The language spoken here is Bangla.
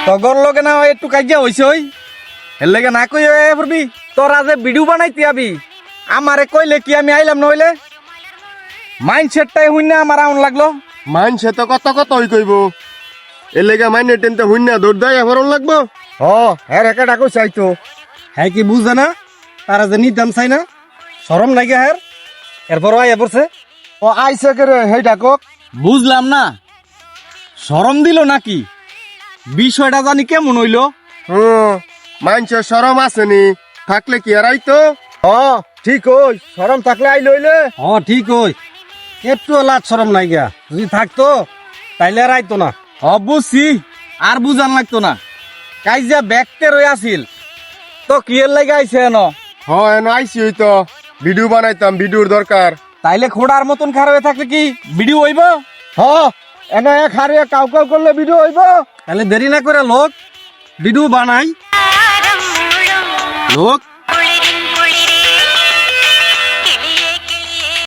তগর লগে না একটু কাজিয়া হইছে ওই এর লেগে না কই পড়বি তোরা যে ভিডিও বানাইতে আবি আমারে কইলে কি আমি আইলাম নইলে মাইন্ডসেটটাই হইন না আমার আউন লাগলো। মানছে তো কত কতই কইব, এর লেগে মাইনে টেনতে হইন না দৌড় দেয় এখন লাগবো। হ্যাঁ একটা ডাকো চাইতো হ্যাঁ কি বুঝে না তারা যে নিদাম চাই না সরম নাই হ্যাঁ এরপর আইয়া পড়ছে ও আইসে কে রে হেই ডাকক। বুঝলাম না সরম দিল নাকি বিষয়টা জানি কেমন হইলো। মানছে শরম আসেনি, থাকলে কি আর আইতো। ঠিক ওই সরম থাকলে আই লইলে ঠিক ওই একটু লাজ সরম নাই গা যদি থাকতো তাইলে আর আইতো না। বুঝছি আর বুঝান লাগতো না কাইজা ব্যাগতে রয়ে আসিল তো কি এর লাগে আইছে এন আইসি হইতো ভিডিও বানাইতাম, ভিডিওর দরকার। তাইলে খোড়ার মতন খারাপ হয়ে থাকলে কি ভিডিও হইব? এনে খারিয়ে কাউ কাউ করলে ভিডিও হইব। তাহলে দেরি না করে লোক ভিডিও বানাই লোক